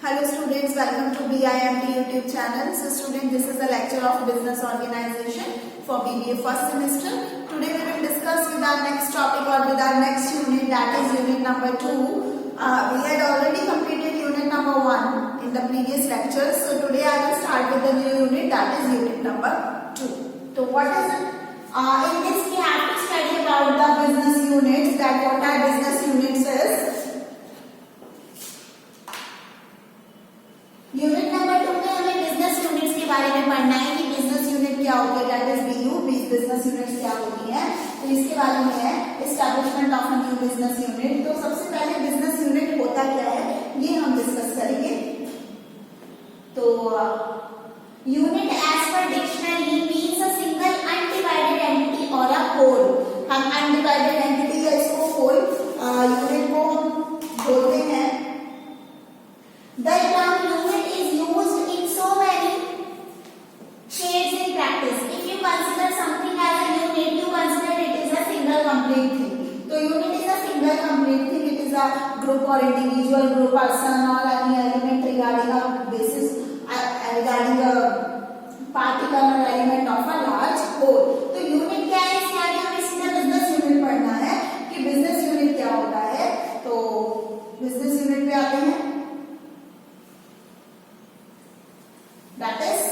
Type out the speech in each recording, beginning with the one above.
Hello students, welcome to BIMT YouTube channel. So students, this is a lecture of business organization for BBA first semester. Today we will discuss with our next topic or with our next unit, that is unit number 2. We had already completed unit number 1 in the previous lecture. So today I will start with the new unit, that is unit number 2. So what is it? In this we have to study about the business units, that what are business units is. Unit number 2 में हमें business units के बारे में पढ़ना है कि business unit क्या होती है, that is BU, business units क्या होती है, तो इसके बारे में है establishment of a new business unit. तो सबसे पहले बिजनेस यूनिट होता क्या है ये हम डिस्कस करेंगे। तो यूनिट एज पर dictionary means a single undivided entity और अ होल। हम अनडिवाइडेड एंटिटी या इसको होल यूनिट को बोलते हैं। The term unit is used in so many shades in practice. If you consider something as a unit, you consider it is a single complete thing. So unit is a single complete thing. It is a group or individual, group, person or any element regarding a basis, regarding a particle or element of a large whole. तो unit क्या है, इसके आगे हमें सीधा business unit पढ़ना है कि business unit क्या होता है। तो business unit पे आते हैं। That is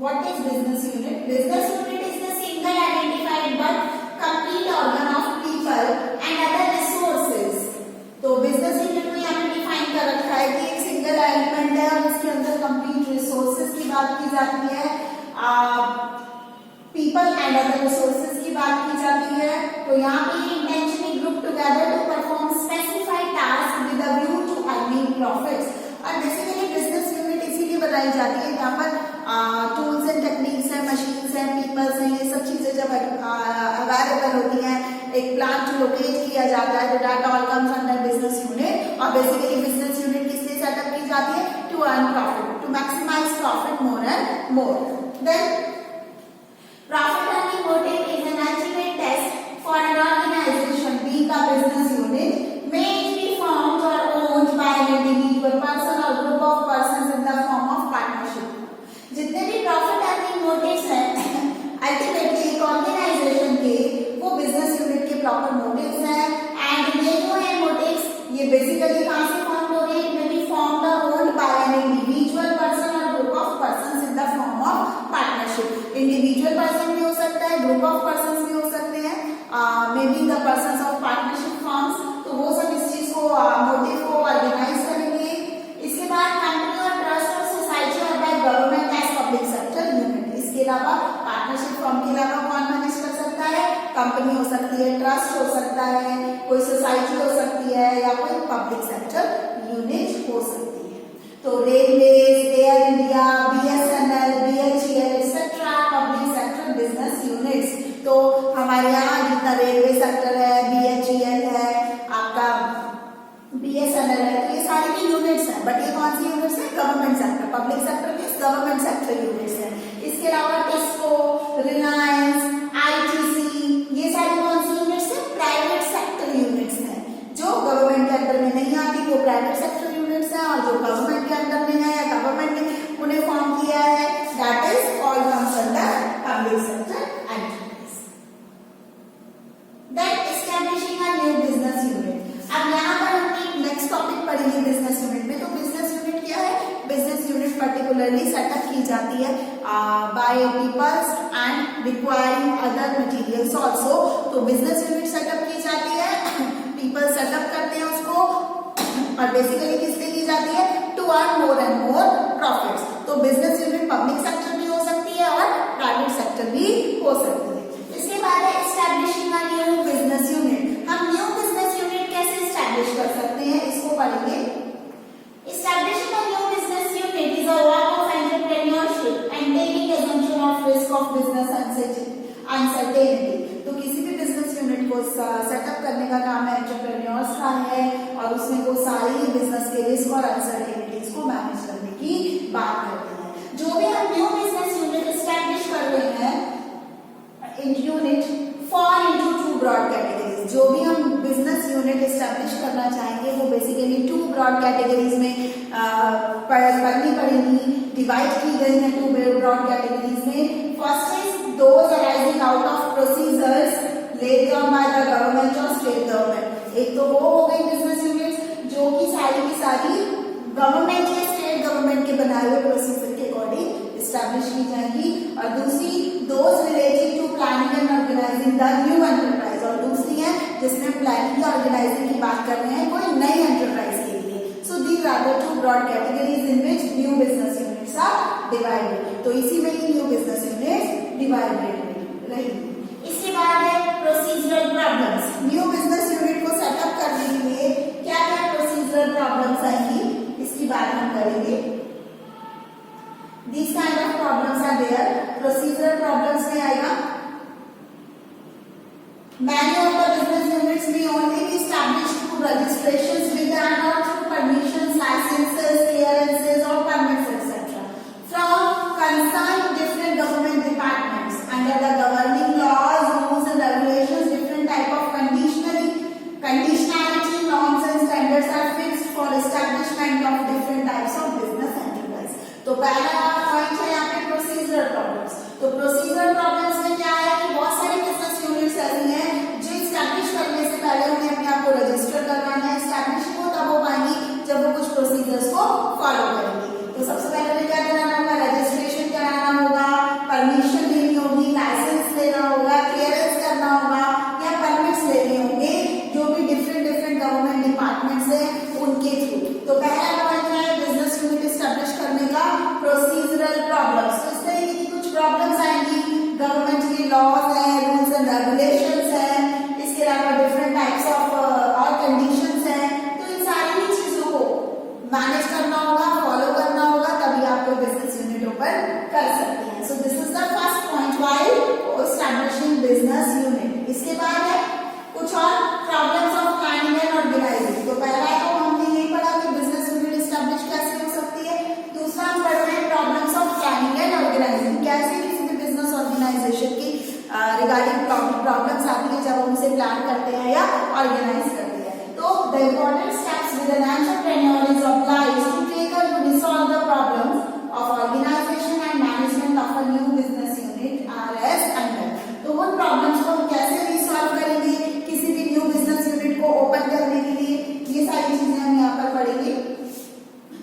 what is business unit? Business unit is the single identified but complete organ of people and other resources. तो business unit को यहाँ पे डिफाइन कर रखा है कि एक सिंगल एलिमेंट है और इसके अंदर कंप्लीट रिसोर्सेज की बात की जाती है, people and other resources की बात की जाती है। तो यहाँ पे intentionally group together to perform specified tasks with a view to earning profits। और बेसिकली बिजनेस यूनिट इसीलिए बनाई जाती है यहाँ पर टूल्स एंड टेक्निक्स हैं, मशीन्स हैं, पीपल्स हैं, ये सब चीजें जब अवेलेबल होती हैं, एक प्लांट लोकेट किया जाता है, तो that all comes under business unit. और बेसिकली बिजनेस यूनिट किसलिए सेटअप की जाती है? To earn profit, to maximise profit more and more. Then profit earning motive is an ultimate test for an organization being a business unit may it be formed or owned by an individual person or group of persons in the form of partnership। जितने भी profit earning motives हैं ultimately एक organization के वो business unit के proper motives हैं, and ये जो है motives ये basically कहाँ से formed हो रहे हैं? It may be formed or owned by an individual person or group of persons in the form of partnership। Individual person भी हो सकता है, ग्रुप ऑफ पर्संस भी हो सकते हैं, may be the persons of partnership forms. तो वो सब इस चीज को मोटिव को ऑर्गेनाइज करेंगे। इसके बाद कंपनी और ट्रस्ट और सोसाइटी और by government as public sector unit. इसके अलावा पार्टनरशिप फॉर्म के अलावा कौन मैनेज कर सकता है? कंपनी हो सकती है, ट्रस्ट हो सकता है, कोई सोसाइटी हो सकती है या कोई पब्लिक सेक्टर यूनिट हो सकती है। तो railways, air India, BSNL, BHEL etcetera public sector business units. तो हमारे यहाँ जितना रेलवे सेक्टर है, BHEL है, आपका BSNL है, तो ये सारी भी यूनिट्स हैं। बट ये कौन सी यूनिट्स है? गवर्नमेंट सेक्टर, पब्लिक सेक्टर में गवर्नमेंट सेक्टर यूनिट्स हैं। इसके अलावा टिस्को, रिलायंस, ITC, ये सारी कौन सी यूनिट्स है? प्राइवेट सेक्टर यूनिट्स हैं। जो गवर्नमेंट के अंडर में नहीं आती वो प्राइवेट सेक्टर यूनिट्स हैं, और जो गवर्नमेंट के अंडर में है या गवर्नमेंट ने उन्हें फॉर्म किया है, that is all comes under public sector entities. Then establishing a new business unit. अब यहाँ पर हमने नेक्स्ट टॉपिक पढ़ेंगे बिजनेस यूनिट में। तो बिजनेस यूनिट क्या है? बिजनेस यूनिट पर्टिकुलरली सेटअप की जाती है by peoples and requiring other materials also. तो बिजनेस यूनिट सेटअप की जाती है, पीपल सेटअप करते हैं उसको, और बेसिकली किस लिए की जाती है? To earn more and more profits. तो बिजनेस यूनिट पब्लिक सेक्टर भी हो सकती है और प्राइवेट सेक्टर भी हो सकती है। इसके बाद है establishing a new business unit. हम न्यू बिजनेस यूनिट कैसे एस्टैब्लिश कर सकते हैं, इसको पढ़ेंगे। Establishing a new business unit is a work of entrepreneurship and taking assumption of risk of business uncertainty. तो किसी भी बिजनेस यूनिट को सेटअप करने का काम एंटरप्रेन्योर्स का है, और उसमें वो सारी बिजनेस के रिस्क और अनसर्टेनिटीज को मैनेज करने की बात करते हैं। जो भी हम न्यू बिजनेस यूनिट एस्टैब्लिश कर रहे हैं, unit fall into unit establish करना चाहेंगे वो बेसिकली 2 ब्रॉड कैटेगरीज में पढ़नी पड़ेंगी, डिवाइड की गई है 2 ब्रॉड कैटेगरीज में। First is those arising out of procedures laid down by the government और स्टेट गवर्नमेंट। एक तो वो हो गई बिजनेस यूनिट्स जो कि सारी की सारी गवर्नमेंट या स्टेट गवर्नमेंट के बनाए हुए प्रोसीजर के अकॉर्डिंग एस्टेब्लिश की जाएंगी। और दूसरी those related to planning and organising the new enterprise, और दूसरी है जिसमें प्लानिंग या ऑर्गेनाइजिंग की बात कर रहे हैं कोई नई एंटरप्राइज के लिए। So these are the 2 broad categories in which new business units are divided. तो इसी में ही न्यू बिजनेस यूनिट्स डिवाइडेड रही। इसके बाद है procedural problems. New business unit को सेटअप करने के लिए क्या क्या प्रोसीजरल प्रॉब्लम्स आएंगी इसकी बात हम करेंगे। These kind of problems are there. Procedural problems में आएगा many of the business units may only be established through registrations with and or through permissions, licenses, clearances or permits etc. from concerned different government departments under the governing laws, rules and regulations. Different type of conditionality norms and standards are fixed for establishment of different types of business enterprise. तो पहला point है यहाँ पे procedural problems. तो procedural problems में क्या है कि बहुत सारी बिजनेस यूनिट्स ऐसी हैं जो एस्टैब्लिश करने से पहले उन्हें अपने आप को रजिस्टर करवाना है। एस्टैब्लिश वो तब हो पाएंगी जब वो कुछ प्रोसीजर्स को फॉलो करेंगी। तो सबसे पहले उन्हें क्या कराना होगा, रजिस्ट्रेशन कराना होगा, परमिशन लेनी होगी, लाइसेंस लेना होगा, क्लियरेंस करना होगा या परमिट्स लेने होंगे जो भी डिफरेंट गवर्नमेंट डिपार्टमेंट्स है उनके थ्रू। तो पहला पॉइंट है बिजनेस यूनिट एस्टैब्लिश करने का प्रोसीजरल प्रॉब्लम्स। तो इस तरीके की कुछ प्रॉब्लम्स आएंगी, गवर्नमेंट के लॉज हैं, रूल्स एंड रेगुलेशंस हैं, इसके अलावा डिफरेंट टाइप्स ऑफ और कंडीशंस हैं। तो इन सारी चीजों को मैनेज करना होगा, फॉलो करना होगा, तभी आप कोई बिजनेस यूनिट ओपन कर सकते हैं। So this is the first point while establishing business unit. इसके बाद है कुछ और problems of planning and organising. तो पहला तो हमने यही पढ़ा कि बिजनेस यूनिट एस्टैब्लिश कैसे हो सकती है। दूसरा हम पढ़ रहे हैं problems of planning and organising, कैसे किसी भी बिजनेस ऑर्गेनाइजेशन की रिगार्डिंग प्रॉब्लम्स आती है जब हम उसे प्लान करते हैं या ऑर्गेनाइज करते हैं। तो the important steps with an entrepreneur is obliged to take a to resolve the problems of organisation and management of a new business unit are as under. तो उन प्रॉब्लम्स को हम कैसे रिसॉल्व करेंगे किसी भी न्यू बिजनेस यूनिट को open करने के लिए, ये सारी चीजें हम यहाँ पर पढ़ेंगे।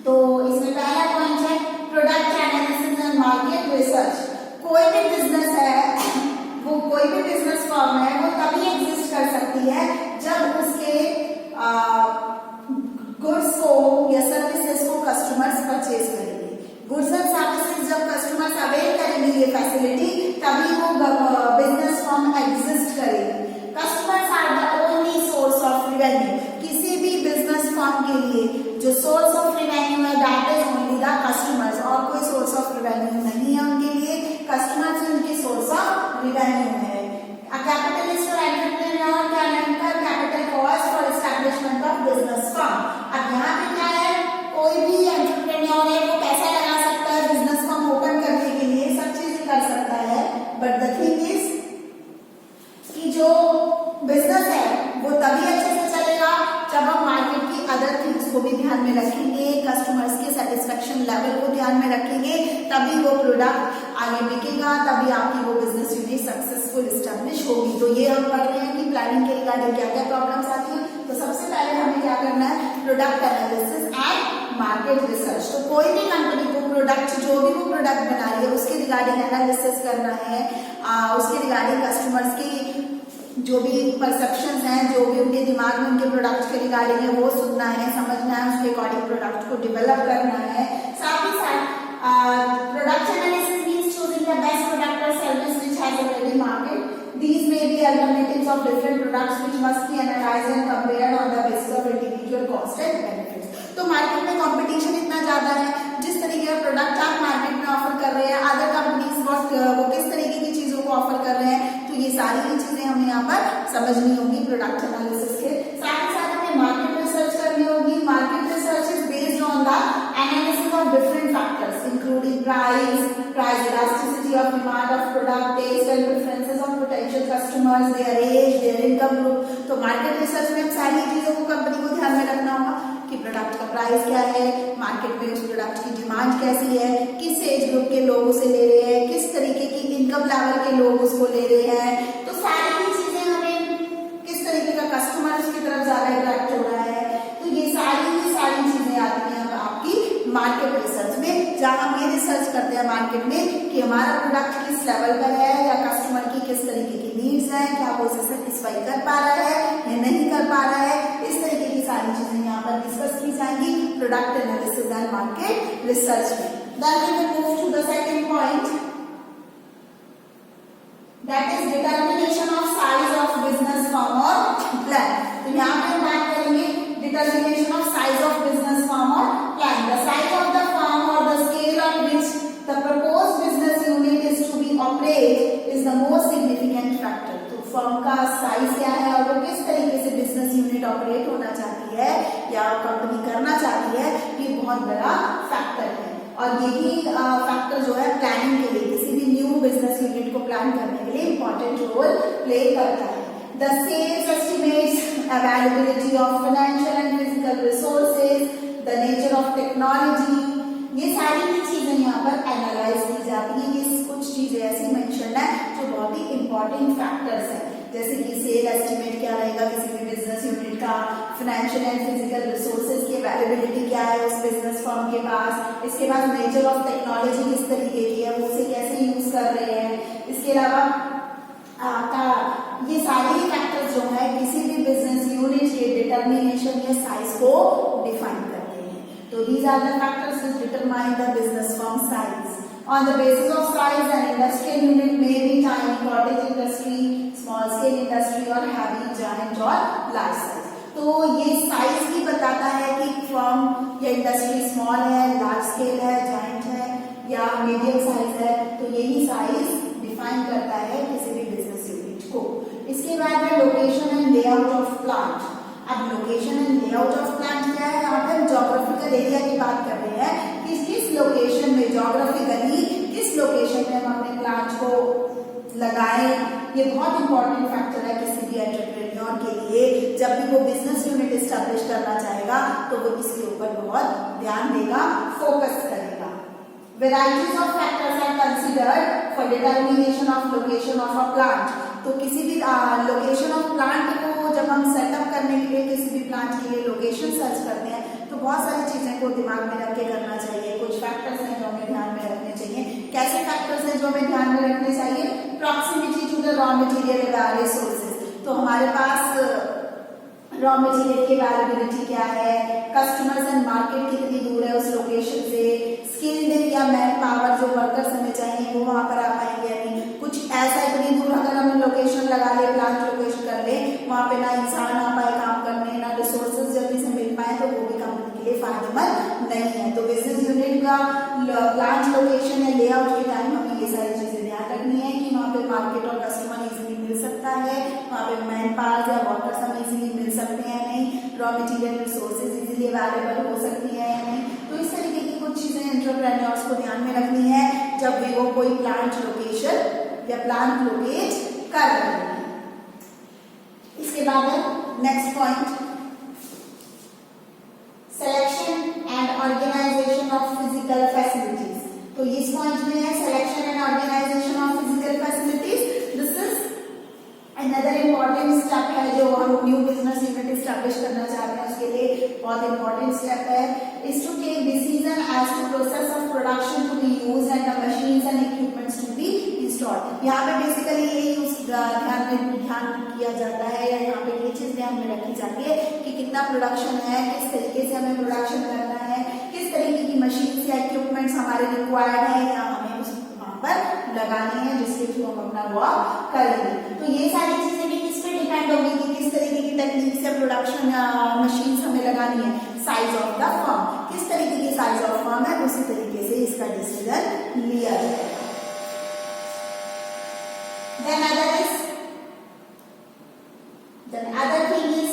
तो इसमें पहला पॉइंट है product analysis and market research. कोई भी बिजनेस है, वो कोई भी बिजनेस फर्म है, वो तभी एग्जिस्ट कर सकती है जब उसके गुड्स को या सर्विसेज को कस्टमर्स परचेज करेंगे। गुड्स एंड सर्विसेज जब कस्टमर्स अवेल करेंगे ये फैसिलिटी, तभी वो बिजनेस फर्म एग्जिस्ट करेगी। Customers are the only source of revenue. किसी भी बिजनेस फर्म के लिए जो सोर्स ऑफ रेवेन्यू है that is only the customers, और कोई सोर्स ऑफ रेवेन्यू नहीं है उनके लिए। कस्टमर्स उनकी सोर्स ऑफ रेवेन्यू है। A capitalist or entrepreneur can incur capital cost for establishment of business firm. अब यहाँ पे क्या है, कोई भी एंटरप्रेन्योर है वो पैसा लगा सकता है बिजनेस फर्म ओपन करने के लिए, सब चीजें कर सकता है। बट द थिंग इज कि जो बिजनेस है वो तभी अच्छे से चलेगा जब हम मार्केट की अदर थिंग्स को भी ध्यान में रखेंगे, कस्टमर्स के सेटिस्फेक्शन लेवल को ध्यान में रखेंगे, तभी वो प्रोडक्ट आगे बिकेगा, तभी आपकी वो बिजनेस यूनिट सक्सेसफुल एस्टेब्लिश होगी। तो ये हम पढ़ रहे हैं कि प्लानिंग के रिगार्डिंग क्या क्या प्रॉब्लम्स आती हैं। तो सबसे पहले हमें क्या करना है, product analysis and market research. तो कोई भी कंपनी को प्रोडक्ट, जो भी वो प्रोडक्ट बना रही है उसके रिगार्डिंग एनालिसिस करना है, उसके रिगार्डिंग कस्टमर्स की जो भी परसेप्शंस हैं, जो भी उनके दिमाग में उनके प्रोडक्ट के रिगार्डिंग है वो सुनना है, समझना है, उसके अकॉर्डिंग प्रोडक्ट को डेवलप करना है। साथ ही साथ product analysis means choosing the best product और service which has a ready market. These may be alternatives of different products which must be analyzed and compared on the basis of individual cost and benefits. तो market में competition इतना ज्यादा है, जिस तरीके का product आप मार्केट में ऑफर कर रहे हैं, अदर कंपनीज वो किस तरीके की चीजों को ऑफर कर रहे हैं, तो ये सारी चीजें हमें यहाँ पर समझनी होगी प्रोडक्ट एनालिसिस के साथ ही साथ। हमें मार्केट रिसर्च करनी होगी। Market research is based on the analysis of different factors including price elasticity availability of demand of product, taste and preferences of potential customers, their age, their income group। तो market research में सारी चीजों को company को ध्यान में रखना होगा कि प्रोडक्ट का प्राइस क्या है, मार्केट में उस प्रोडक्ट की डिमांड कैसी है, किस एज ग्रुप के लोग उसे ले रहे हैं, किस तरीके की इनकम लेवल के लोग उसको ले रहे हैं। तो सारी ही चीजें हमें, किस तरीके का कस्टमर उसकी तरफ ज्यादा अट्रैक्ट हो रहा है, तो ये सारी चीजें आती हैं आपकी मार्केट रिसर्च में, जहां हम ये रिसर्च करते हैं मार्केट में कि हमारा प्रोडक्ट किस लेवल पर है या कस्टमर की किस तरीके की नीड्स है, क्या वो उसे सेटिस्फाई कर पा रहा है या नहीं कर पा रहा है। इस तरीके की सारी चीजें यहाँ पर डिस्कस की जाएंगी product analysis and market research में। Then we will move to the second point, that is determination of size of business firm और प्लान। तो यहाँ पे हम बात करेंगे determination of size of business firm or plan. The size of the firm or the scale at which the proposed business unit is to be operate is the most significant factor. तो firm का size क्या है और वो किस तरीके से business unit operate होना चाहती है या कंपनी करना चाहती है, ये बहुत बड़ा फैक्टर है। और यही फैक्टर जो है प्लानिंग के लिए, किसी भी न्यू बिजनेस यूनिट को प्लान करने के लिए इंपॉर्टेंट रोल प्ले करता है। The sales estimates, availability of financial and physical resources, the nature of technology, ये सारी ही चीजें यहाँ पर एनालाइज की जाती है। ये कुछ चीजें ऐसी मेंशन है जो बहुत ही इंपॉर्टेंट फैक्टर्स हैं, जैसे कि सेल एस्टिमेट क्या रहेगा किसी भी बिजनेस यूनिट का, फाइनेंशियल एंड फिजिकल रिसोर्सेज की अवेलेबिलिटी क्या है उस बिजनेस फर्म के पास, इसके बाद नेचर ऑफ टेक्नोलॉजी किस तरीके की है, वो उसे कैसे यूज कर रहे हैं, इसके अलावा ये सारे ही फैक्टर्स जो है किसी भी बिजनेस यूनिट के डिटर्मिनेशन या साइज को डिफाइन करते हैं। तो these are the factors which determine the business firm size. On the basis of size, an industrial unit may be tiny cottage industry, small scale industry or heavy giant or large size. तो ये size ही बताता है कि firm या industry small है, large scale है, giant है या मीडियम साइज है। तो यही साइज डिफाइन करता है किसी भी बिजनेस यूनिट को। इसके बाद है location and layout of plant. अब location and layout of plant क्या है, यहाँ पर ज्योग्राफिकल एरिया की बात कर रहे हैं कि किस लोकेशन में, ज्योग्राफिकली किस लोकेशन में हम अपने प्लांट को लगाएं। ये बहुत इंपॉर्टेंट फैक्टर है किसी भी एंटरप्रेन्योर के लिए। जब भी वो बिजनेस यूनिट एस्टेब्लिश करना चाहेगा तो वो इसके ऊपर बहुत ध्यान देगा, फोकस करेगा। Varieties of factors are considered for determination of location of a plant. तो किसी भी लोकेशन ऑफ प्लांट को जब हम सेटअप करने के लिए किसी भी प्लांट के लिए लोकेशन सर्च करते हैं तो बहुत सारी चीजें को दिमाग में रख के करना चाहिए। कुछ फैक्टर्स हैं जो हमें ध्यान में रखने चाहिए। कैसे फैक्टर्स हैं जो हमें ध्यान में रखने चाहिए? Proximity to the raw material resources. तो हमारे पास रॉ मटेरियल की अवेलेबिलिटी क्या है, कस्टमर्स एंड मार्केट कितनी दूर है उस लोकेशन से, स्किल्ड या मैन पावर जो वर्कर्स हमें चाहिए वो वहां पर आ पाएंगे या नहीं। कुछ ऐसा इतनी दूर अगर हम लोकेशन लगा ले, प्लांट लोकेशन कर ले, वहां पे ना इंसान आ पाए काम करने, ना रिसोर्सेज जल्दी से मिल पाए, तो वो भी कंपनी के लिए फायदेमंद नहीं है। तो बिजनेस यूनिट का प्लांट लोकेशन या लेआउट के टाइम हमें ये सारी चीजें ध्यान रखनी है कि वहाँ पे मार्केट और कस्टमर इजीली मिल सकता है, वहाँ पे मैन पावर या वर्कर्स हमें इजीली मिल सकते हैं नहीं, raw material resources easily available हो सकती है या नहीं। तो इस तरीके की कुछ चीजें एंटरप्रेन्योर्स को ध्यान में रखनी है जब भी वो कोई प्लांट लोकेशन या प्लांट लोकेट कर रहे हैं। इसके बाद है next point, selection and organisation of physical facilities. तो इस पॉइंट में है selection and organisation of physical facilities. This is another important step है जो हम न्यू बिजनेस यूनिट एस्टैब्लिश करना चाहते हैं उसके लिए बहुत इंपॉर्टेंट स्टेप है। Is to take decision as to process of production to be use and the machines and equipments to be installed. यहाँ पे बेसिकली यही ध्यान किया जाता है या यहाँ पे ये चीज ध्यान में रखी जाती है कि कितना प्रोडक्शन है, किस तरीके से हमें प्रोडक्शन करना है, किस तरीके की मशीन्स या इक्विपमेंट्स हमारे रिक्वायर्ड है या हमें उस वहां पर लगानी है जिसके थ्रू हम अपना वर्क करेंगे। तो ये सारी चीजें भी किस पे डिपेंड होगी कि किस तरीके की टेक्निक से प्रोडक्शन मशीन्स हमें लगानी है। साइज ऑफ द फर्म, किस तरीके की साइज ऑफ फर्म है उसी तरीके से इसका डिसीजन लिया जाए। Then other thing is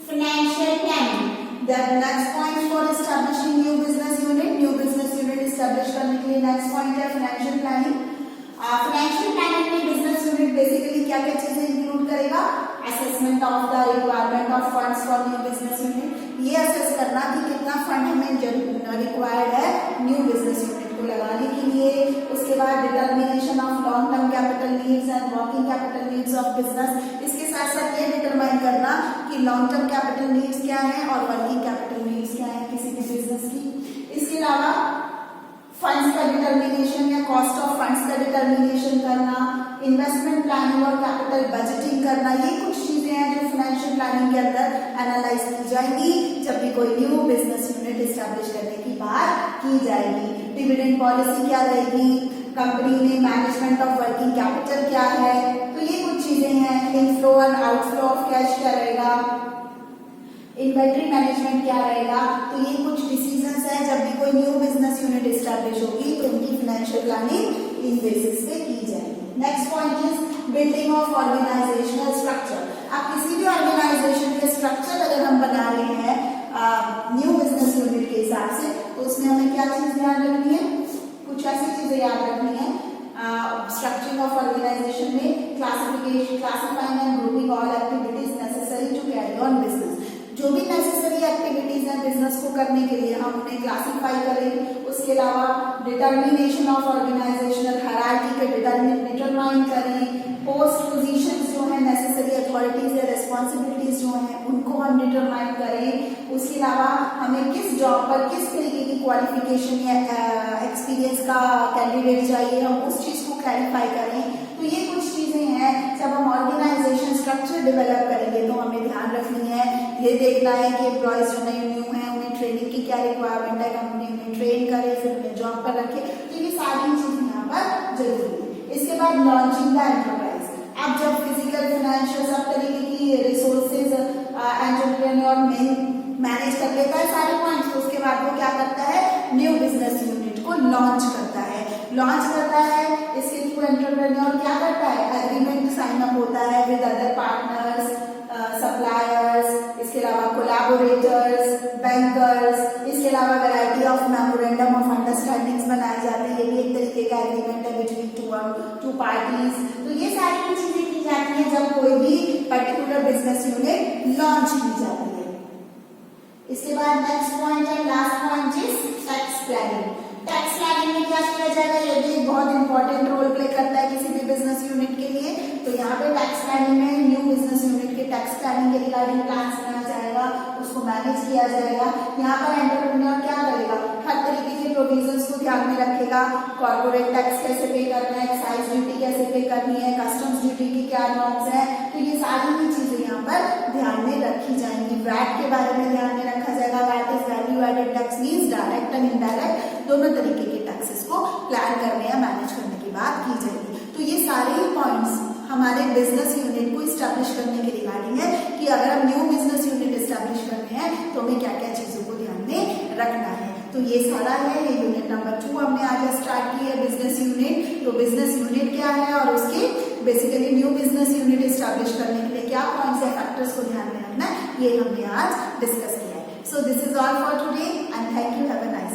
financial planning. The next point for establishing new business unit establish करने के लिए next point है financial planning. फाइनेंशियल प्लानिंग में बिजनेस यूनिट बेसिकली क्या क्या चीजें इंक्लूड करेगा, assessment of the requirement of funds for new business unit, ये असेस करना कि कितना फंड हमें रिक्वायर्ड है न्यू बिजनेस यूनिट को लगाने के लिए। उसके बाद determination of long term capital needs and working capital needs of business, इसके साथ साथ ये डिटरमाइन करना कि लॉन्ग टर्म कैपिटल नीड्स क्या है और वर्किंग कैपिटल नीड्स क्या है किसी भी बिजनेस की। इसके अलावा फंड्स का डिटर्मिनेशन या कॉस्ट ऑफ फंड्स का डिटर्मिनेशन करना, इन्वेस्टमेंट प्लानिंग और कैपिटल बजटिंग करना, ये कुछ चीजें हैं जो फाइनेंशियल प्लानिंग के अंदर एनालाइज की जाएंगी जब भी कोई न्यू बिजनेस यूनिट एस्टैब्लिश करने की बात की जाएगी। डिविडेंड पॉलिसी क्या रहेगी, कंपनी में मैनेजमेंट ऑफ वर्किंग कैपिटल क्या है, तो ये कुछ चीजें हैं। Inflow and outflow of cash क्या रहेगा, इन्वेंट्री मैनेजमेंट क्या रहेगा, तो ये कुछ डिसीजंस हैं जब भी कोई न्यू बिजनेस यूनिट एस्टैब्लिश होगी तो उनकी फाइनेंशियल प्लानिंग इन बेसिस पे की जाएगी। Next point is building of organisational structure. अब किसी भी ऑर्गेनाइजेशन के स्ट्रक्चर अगर हम बना रहे हैं न्यू बिजनेस यूनिट के हिसाब से, तो उसमें हमें क्या चीज ध्यान रखनी है, कुछ ऐसी चीजें याद रखनी है। स्ट्रक्चरिंग ऑफ ऑर्गेनाइजेशन में classification, classifying and grouping all activities necessary to carry on business, जो भी नेसेसरी एक्टिविटीज हैं बिजनेस को करने के लिए हम उन्हें क्लासिफाई करें। उसके अलावा डिटर्मिनेशन ऑफ ऑर्गेनाइजेशनल हायरार्की के डिटरमाइन करें। पोस्ट पोजीशंस जो है नेसेसरी अथॉरिटीज या रिस्पॉन्सिबिलिटीज जो हैं उनको हम डिटरमाइन करें। उसके अलावा हमें किस जॉब पर किस तरीके की क्वालिफिकेशन या एक्सपीरियंस का कैंडिडेट चाहिए हम उस चीज को क्लैरिफाई करें। तो ये कुछ चीजें हैं जब हम ऑर्गेनाइजेशन स्ट्रक्चर डेवलप करेंगे तो हमें ध्यान रखनी है, ये देखना है कि एम्प्लॉयज जो न्यू हैं उन्हें ट्रेनिंग की क्या रिक्वायरमेंट है, कंपनी उन्हें ट्रेन करे फिर उन्हें जॉब पर रखे, तो ये सारी चीजें यहाँ पर जरूरी है। इसके बाद लॉन्चिंग द एंटरप्राइज। अब जब फिजिकल फाइनेंशियल सब तरीके की रिसोर्सेज एंटरप्रेन्योर मैनेज कर लेता है सारे पॉइंट्स, तो उसके बाद वो क्या करता है, न्यू बिजनेस यूनिट को लॉन्च करता है। इसके थ्रू एंटरप्रेन्योर क्या करता है, एग्रीमेंट साइन अप होता है विद अदर पार्टनर्स, सप्लायर्स, इसके अलावा कोलैबोरेटर्स, बैंकर्स, इसके अलावा variety of memorandum of understandings बनाए जाते हैं, ये भी एक तरीके का एग्रीमेंट है बिटवीन टू पार्टीज। तो ये सारी चीजें की जाती है जब कोई भी पर्टिकुलर बिजनेस यूनिट लॉन्च की जाती है। इसके बाद नेक्स्ट पॉइंट है, last point is tax planning. Tax planning में क्या किया जाएगा, ये भी बहुत इंपॉर्टेंट रोल प्ले करता है किसी भी बिजनेस यूनिट के लिए। तो यहाँ पे टैक्स प्लानिंग में न्यू बिजनेस यूनिट के टैक्स प्लानिंग के रिगार्डिंग प्लान बनाया जाएगा, उसको मैनेज किया जाएगा। यहाँ पर एंटरप्रेन्योर क्या करेगा, हर तरीके के प्रोविजंस को ध्यान में रखेगा, कॉर्पोरेट टैक्स कैसे पे करना है, एक्साइज ड्यूटी कैसे पे करनी है, कस्टम्स ड्यूटी की क्या नॉर्म्स है, तो ये सारी ही चीजें यहाँ पर ध्यान में रखी जाएंगी। वैट के बारे में ध्यान में रखा जाएगा, VAT is value added tax, means direct and indirect दोनों तरीके के टैक्सेस को प्लान करने या मैनेज करने की बात की जाएगी। तो ये सारे ही पॉइंट्स हमारे बिजनेस यूनिट को इस्टेब्लिश करने के रिगार्डिंग है कि अगर हम न्यू बिजनेस यूनिट इस्टेब्लिश कर रहे हैं तो हमें क्या क्या चीजों को ध्यान में रखना है। तो ये सारा है, ये यूनिट नंबर 2 हमने आज स्टार्ट की है, बिजनेस यूनिट। तो बिजनेस यूनिट क्या है और उसके basically new business unit establish करने के लिए क्या पॉइंट्स या फैक्टर्स को ध्यान में रखना है, ये हमने आज डिस्कस किया है। सो this is all for today and thank you, have a nice